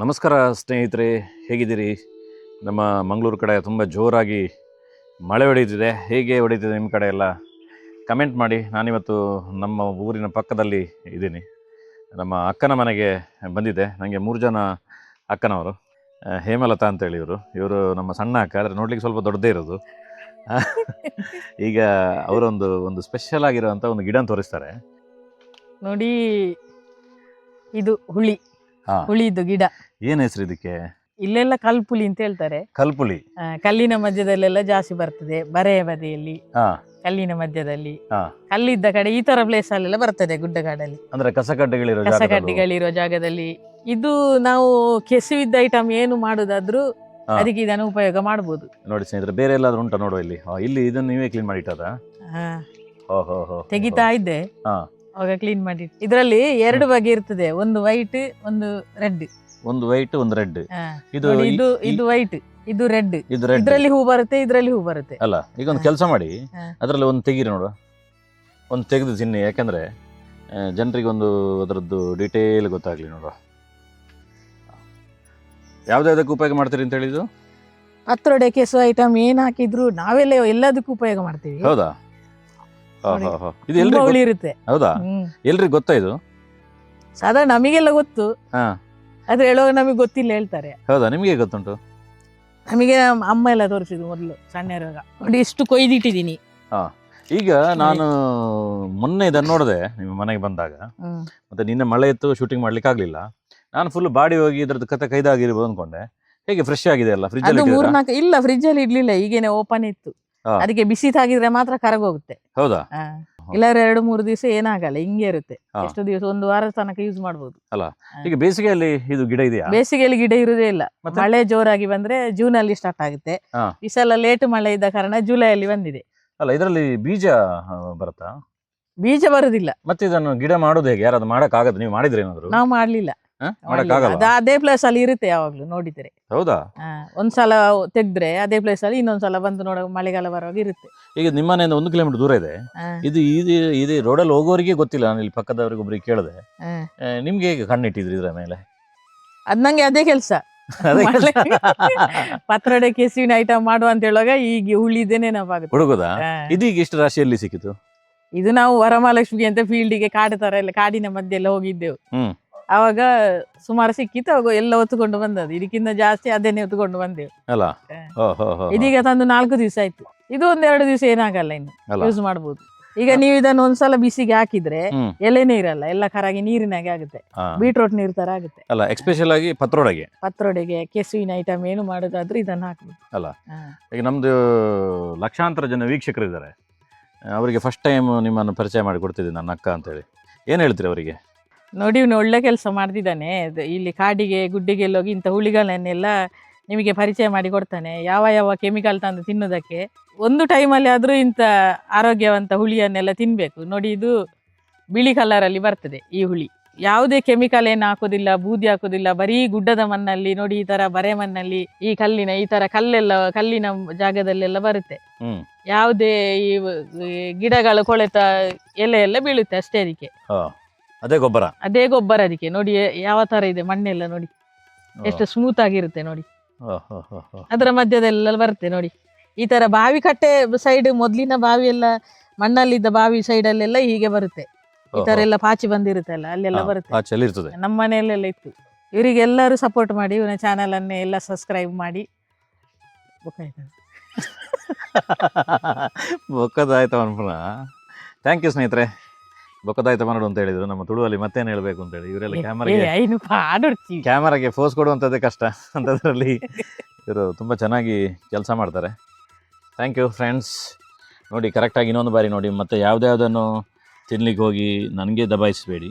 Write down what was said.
ನಮಸ್ಕಾರ ಸ್ನೇಹಿತರೆ, ಹೇಗಿದ್ದೀರಿ? ನಮ್ಮ ಮಂಗಳೂರು ಕಡೆ ತುಂಬ ಜೋರಾಗಿ ಮಳೆ ಹೊಡೀತಿದೆ. ಹೇಗೆ ಹೊಡೀತಿದೆ ನಿಮ್ಮ ಕಡೆ ಎಲ್ಲ ಕಮೆಂಟ್ ಮಾಡಿ. ನಾನಿವತ್ತು ನಮ್ಮ ಊರಿನ ಪಕ್ಕದಲ್ಲಿ ಇದ್ದೀನಿ. ನಮ್ಮ ಅಕ್ಕನ ಮನೆಗೆ ಬಂದಿದ್ದೆ. ನನಗೆ 3 ಜನ ಅಕ್ಕನವರು. ಹೇಮಲತಾ ಅಂತೇಳಿ ಇವರು ನಮ್ಮ ಸಣ್ಣ ಅಕ್ಕ, ಆದರೆ ನೋಡ್ಲಿಕ್ಕೆ ಸ್ವಲ್ಪ ದೊಡ್ಡದೇ ಇರೋದು. ಈಗ ಅವರೊಂದು ಸ್ಪೆಷಲ್ ಆಗಿರೋವಂಥ ಒಂದು ಗಿಡ ತೋರಿಸ್ತಾರೆ ನೋಡಿ. ಇದು ಹುಳಿದು ಗಿಡ. ಏನು ಹೆಸರು ಇದಕ್ಕೆ? ಇಲ್ಲೆಲ್ಲ ಕಲ್ಪುಲಿ ಅಂತ ಹೇಳ್ತಾರೆ. ಕಲ್ಪುಲಿ. ಕಲ್ಲಿನ ಮಧ್ಯದಲ್ಲೆಲ್ಲ ಜಾಸ್ತಿ ಬರ್ತದೆ, ಬರೆಯ ಬದಿಯಲ್ಲಿ, ಕಲ್ಲಿನ ಮಧ್ಯದಲ್ಲಿ, ಕಲ್ಲಿದ್ದ ಕಡೆ ಈ ತರ ಪ್ಲೇಸ್ ಅಲ್ಲೆಲ್ಲ ಬರ್ತದೆ. ಗುಡ್ಡಗಾಡಲ್ಲಿ ಅಂದ್ರೆ ಕಸಕಡ್ಡಿಗಳಿರೋ ಜಾಗದಲ್ಲಿ ಇದು ನಾವು ಕೆಸುವಿದ್ದ ಐಟಮ್ ಏನು ಮಾಡುದಾದ್ರೂ ಅದಕ್ಕೆ ಇದನ್ನು ಉಪಯೋಗ ಮಾಡಬಹುದು. ನೋಡಿ ಸ್ನೇಹಿತರೆ, ಬೇರೆ ಎಲ್ಲಾದ್ರೂ ಉಂಟಾ ನೋಡುವ. ಇಲ್ಲಿ ಇದನ್ನು ನೀವೇ ಕ್ಲೀನ್ ಮಾಡಿ ಇಟ್ಟದ? ತೆಗಿತಾ ಇದ್ದೆ ಅವಾಗ ಕ್ಲೀನ್ ಮಾಡಿ. ಇದರಲ್ಲಿ 2 ಬಗೆ ಇರ್ತದೆ, ಒಂದು ವೈಟ್ ಒಂದು ರೆಡ್. ಒಂದು ವೈಟ್ ಒಂದು ರೆಡ್. ಇದು ವೈಟ್, ಇದು ರೆಡ್. ಇದರಲ್ಲಿ ಹೂ ಬರುತ್ತೆ, ಇದರಲ್ಲಿ ಹೂ ಬರುತ್ತೆ. ಅಲ್ಲ, ಈಗ ಒಂದು ಕೆಲಸ ಮಾಡಿ, ಅದರಲ್ಲಿ ಒಂದು ತೆಗೀರಿ ನೋಡುವ. ಒಂದು ತೆಗೆದು ತಿನ್ನಿ, ಯಾಕಂದ್ರೆ ಜನರಿಗೆ ಒಂದು ಅದರದ್ದು ಡೀಟೇಲ್ ಗೊತ್ತಾಗ್ಲಿ ನೋಡುವ. ಯಾವ್ದಾವ್ದಕ್ಕೆ ಉಪಯೋಗ ಮಾಡ್ತೀರಿ ಅಂತ ಹೇಳಿದ್ದು? ಪತ್ರೊಡೆ, ಕೆಸು ಐಟಮ್ ಏನ್ ಹಾಕಿದ್ರು ನಾವೆಲ್ಲ ಎಲ್ಲದಕ್ಕೂ ಉಪಯೋಗ ಮಾಡ್ತೀವಿ. ಹೌದಾ? ಇದು ಇರುತ್ತೆ. ಹೌದಾ? ಎಲ್ರಿಗೂ ಗೊತ್ತಾ ಇದು? ಸಾಧಾರಣ ನಮಗೆಲ್ಲ ಗೊತ್ತು, ಆದ್ರೆ ಹೇಳುವಾಗ ನಮಗೆ ಗೊತ್ತಿಲ್ಲ ಹೇಳ್ತಾರೆ. ಹೌದಾ? ನಿಮಗೆ ಗೊತ್ತುಂಟು? ನಮಗೆ ಅಮ್ಮ ಎಲ್ಲ ತೋರಿಸಿದ್ರು ಮೊದಲು ಸಣ್ಣರುವಾಗ. ನೋಡಿ ಇಷ್ಟು ಕೊಯ್ದಿಟ್ಟಿದೀನಿ. ಈಗ ನಾನು ಮೊನ್ನೆ ಇದನ್ನು ನೋಡಿದೆ ನಿಮ್ಮ ಮನೆಗೆ ಬಂದಾಗ. ಮತ್ತೆ ನಿನ್ನೆ ಮಳೆ ಇತ್ತು, ಶೂಟಿಂಗ್ ಮಾಡ್ಲಿಕ್ಕೆ ಆಗ್ಲಿಲ್ಲ. ನಾನು ಫುಲ್ ಬಾಡಿ ಹೋಗಿ ಇದ್ರದ್ದು ಕತೆ ಕೈದಾಗಿರ್ಬೋದು ಅನ್ಕೊಂಡೆ. ಹೇಗೆ ಫ್ರೆಶ್ ಆಗಿದೆ ಅಲ್ಲ? ಫ್ರಿಜ್ ಅಲ್ಲಿ ಇಲ್ಲ, ಫ್ರಿಜ್ ಅಲ್ಲಿ ಇಡ್ಲಿಲ್ಲ, ಈಗೇನೆ ಓಪನ್ ಇತ್ತು. ಅದಕ್ಕೆ ಬಿಸಿ ತಾಗಿದ್ರೆ ಮಾತ್ರ ಕರಗೋಗುತ್ತೆ. ಹೌದಾ? ಇಲ್ಲಾದ್ರೆ 2-3 ದಿವಸ ಏನಾಗಲ್ಲ, ಹಿಂಗೆ ಇರುತ್ತೆ. ಎಷ್ಟು ದಿವಸ, 1 ವಾರದ ತನಕ ಯೂಸ್ ಮಾಡಬಹುದು ಅಲ್ಲ. ಈಗ ಬೇಸಿಗೆಯಲ್ಲಿ ಇದು ಗಿಡ ಇದೆಯಾ? ಬೇಸಿಗೆಯಲ್ಲಿ ಗಿಡ ಇರುದೇ ಇಲ್ಲ. ಮಳೆ ಜೋರಾಗಿ ಬಂದ್ರೆ ಜೂನ್ ಅಲ್ಲಿ ಸ್ಟಾರ್ಟ್ ಆಗುತ್ತೆ. ಈ ಸಲ ಲೇಟ್ ಮಳೆ ಇದ್ದ ಕಾರಣ ಜುಲೈ ಅಲ್ಲಿ ಬಂದಿದೆ. ಅಲ್ಲ, ಇದರಲ್ಲಿ ಬೀಜ ಬರುತ್ತಾ? ಬೀಜ ಬರುದಿಲ್ಲ. ಮತ್ತೆ ಇದನ್ನು ಗಿಡ ಮಾಡೋದು ಹೇಗೆ? ಯಾರಾದ್ರೂ ಮಾಡಕ್ ಆಗದು? ನೀವು ಮಾಡಿದ್ರೆ ಏನಾದ್ರು? ನಾವು ಮಾಡ್ಲಿಲ್ಲ. ಅದೇ ಪ್ಲೇಸ್ ಅಲ್ಲಿ ಇರುತ್ತೆ ಯಾವಾಗ್ಲೂ ನೋಡಿದ್ರೆ. ಹೌದಾ? ಒಂದ್ಸಲ ತೆಗ್ದ್ರೆ ಅದೇ ಪ್ಲೇಸ್ ಅಲ್ಲಿ ಇನ್ನೊಂದ್ಸಲ ಬಂದು ನೋಡ, ಮಳೆಗಾಲ ಬರುವಾಗ ಇರುತ್ತೆ. ಈಗ ನಿಮ್ಮ ಮನೆಯಿಂದ 1 ಕಿಲೋಮೀಟರ್ ದೂರ ಇದೆ. ಇದು ರೋಡಲ್ಲಿ ಹೋಗೋರಿಗೆ ಗೊತ್ತಿಲ್ಲ. ನಾನು ಇಲ್ಲಿ ಪಕ್ಕದವ್ರಿಗೆ ಒಬ್ರಿಗೆ ಕೇಳಿದೆ, ನಿಮ್ಗೆ ಹೇಗೆ ಕಣ್ಣಿಟ್ಟಿದ್ರಿ ಇದ್ರ ಮೇಲೆ? ಅದ್ ನಂಗೆ ಅದೇ ಕೆಲ್ಸ. ಪತ್ರೊಡೆ, ಕೆಸುವಿನ ಐಟಮ್ ಮಾಡುವ ಅಂತ ಹೇಳುವಾಗ ಈಗ ಹುಳಿದೇನೆ ನೆನಪಾಗುತ್ತೆ. ಹುಡುಗದ ಇದೀಗ ಎಷ್ಟು ರಾಶಿಯಲ್ಲಿ ಸಿಕ್ಕಿತು? ಇದು ನಾವು ವರಮಹಾಲಕ್ಷ್ಮಿಗೆ ಅಂತ ಫೀಲ್ಡಿಗೆ ಕಾಡು ತರ ಎಲ್ಲ, ಕಾಡಿನ ಮಧ್ಯೆ ಎಲ್ಲ ಹೋಗಿದ್ದೆವು. ಅವಾಗ ಸುಮಾರು ಸಿಕ್ಕಿತ್ತು, ಅವಾಗ ಎಲ್ಲ ಹೊತ್ತುಕೊಂಡು ಬಂದದ್ದು. ಇದಕ್ಕಿಂತ ಜಾಸ್ತಿ ಅದನ್ನೇ ಹೊತ್ತುಕೊಂಡು ಬಂದೆವು ಅಲ್ಲ. ಇದೀಗ ತಂದು 4 ದಿವಸ ಆಯ್ತು. ಇದು 1-2 ದಿವಸ ಏನಾಗಲ್ಲ, ಇನ್ನು ಯೂಸ್ ಮಾಡಬಹುದು. ಈಗ ನೀವು ಇದನ್ನು ಒಂದ್ಸಲ ಬಿಸಿಗೆ ಹಾಕಿದ್ರೆ ಎಲೆನೇ ಇರಲ್ಲ, ಎಲ್ಲ ಕರಾಗಿ ನೀರಿನಾಗೆ ಆಗುತ್ತೆ. ಬೀಟ್ರೋಟ್ ನೀರ್ ತರ ಆಗುತ್ತೆ. ಅಲ್ಲ, ಎಸ್ಪೆಷಲ್ ಆಗಿ ಪತ್ರೊಡೆಗೆ ಕೆಸುವಿನ ಐಟಮ್ ಏನು ಮಾಡೋದಾದ್ರೆ ಇದನ್ನ ಹಾಕ್ಬೇಕು. ಅಲ್ಲ, ಈಗ ನಮ್ದು ಲಕ್ಷಾಂತರ ಜನ ವೀಕ್ಷಕರಿದ್ದಾರೆ. ಅವರಿಗೆ ಫಸ್ಟ್ ಟೈಮ್ ನಿಮ್ಮನ್ನು ಪರಿಚಯ ಮಾಡಿ ಕೊಡ್ತಿದ್ದೀನಿ, ನನ್ನ ಅಕ್ಕ ಅಂತೇಳಿ. ಏನ್ ಹೇಳ್ತೀರಿ ಅವರಿಗೆ? ನೋಡಿ, ಇವನು ಒಳ್ಳೆ ಕೆಲಸ ಮಾಡ್ತಿದ್ದಾನೆ. ಇಲ್ಲಿ ಕಾಡಿಗೆ ಗುಡ್ಡಿಗೆಲ್ಲ ಹೋಗಿ ಇಂಥ ಹುಳಿಗಳನ್ನೆಲ್ಲ ನಿಮಗೆ ಪರಿಚಯ ಮಾಡಿ ಕೊಡ್ತಾನೆ. ಯಾವ ಕೆಮಿಕಲ್ ತಂದು ತಿನ್ನೋದಕ್ಕೆ. ಒಂದು ಟೈಮಲ್ಲಿ ಆದರೂ ಇಂಥ ಆರೋಗ್ಯವಂತ ಹುಳಿಯನ್ನೆಲ್ಲ ತಿನ್ನಬೇಕು. ನೋಡಿ, ಇದು ಬಿಳಿ ಕಲರಲ್ಲಿ ಬರ್ತದೆ ಈ ಹುಳಿ. ಯಾವುದೇ ಕೆಮಿಕಲ್ ಏನು ಹಾಕೋದಿಲ್ಲ, ಬೂದಿ ಹಾಕೋದಿಲ್ಲ. ಬರೀ ಗುಡ್ಡದ ಮಣ್ಣಲ್ಲಿ ನೋಡಿ, ಈ ತರ ಬರೆ ಮಣ್ಣಲ್ಲಿ, ಈ ತರ ಕಲ್ಲಿನ ಜಾಗದಲ್ಲೆಲ್ಲ ಬರುತ್ತೆ. ಯಾವುದೇ ಈ ಗಿಡಗಳು ಕೊಳೆತ ಎಲೆ ಎಲ್ಲ ಬೀಳುತ್ತೆ ಅಷ್ಟೇ. ಅದಕ್ಕೆ ಅದೇ ಗೊಬ್ಬರ ಅದಕ್ಕೆ. ನೋಡಿ ಯಾವ ತರ ಇದೆ ಮಣ್ಣೆಲ್ಲ, ನೋಡಿ ಎಷ್ಟು ಸ್ಮೂತ್ ಆಗಿರುತ್ತೆ ನೋಡಿ. ಅದರ ಮಧ್ಯದೆಲ್ಲ ಬರುತ್ತೆ ನೋಡಿ. ಈ ತರ ಬಾವಿ ಕಟ್ಟೆ ಸೈಡ್, ಮೊದ್ಲಿನ ಬಾವಿ ಎಲ್ಲ ಮಣ್ಣಲ್ಲಿದ್ದ ಬಾವಿ ಸೈಡ್ ಅಲ್ಲೆಲ್ಲ ಹೀಗೆ ಬರುತ್ತೆ. ಈ ತರ ಎಲ್ಲ ಪಾಚಿ ಬಂದಿರುತ್ತಲ್ಲ, ಅಲ್ಲೆಲ್ಲ ಬರುತ್ತೆ. ನಮ್ಮ ಮನೆಯಲ್ಲೆಲ್ಲ ಇತ್ತು. ಇವರಿಗೆಲ್ಲರೂ ಸಪೋರ್ಟ್ ಮಾಡಿ, ಇವನ ಚಾನಲ್ ಅನ್ನೇ ಎಲ್ಲ ಸಬ್ಸ್ಕ್ರೈಬ್ ಮಾಡಿ. ಬೊಕ್ಕದಾಯ್ತು ಅನ್ಪುನ. ಥ್ಯಾಂಕ್ ಯು ಸ್ನೇಹಿತರೆ. ಬೊಕ್ಕದಾಯ್ತು ಮಾಡೋದು ಅಂತ ಹೇಳಿದ್ರು. ನಮ್ಮ ತುಳುವಲ್ಲಿ ಮತ್ತೇನು ಹೇಳ್ಬೇಕು ಅಂತ ಹೇಳಿ, ಇವರೆಲ್ಲ ಕ್ಯಾಮರಾಗೆ ಫೋಸ್ ಕೊಡುವಂಥದ್ದೇ ಕಷ್ಟ ಅಂಥದ್ರಲ್ಲಿ ಇವರು ತುಂಬ ಚೆನ್ನಾಗಿ ಕೆಲಸ ಮಾಡ್ತಾರೆ. Thank you friends. ನೋಡಿ, ಕರೆಕ್ಟಾಗಿ ಇನ್ನೊಂದು ಬಾರಿ ನೋಡಿ. ಮತ್ತೆ ಯಾವುದ್ಯಾವುದನ್ನು ತಿನ್ಲಿಕ್ಕೆ ಹೋಗಿ ನನಗೆ ದಬಾಯಿಸಬೇಡಿ.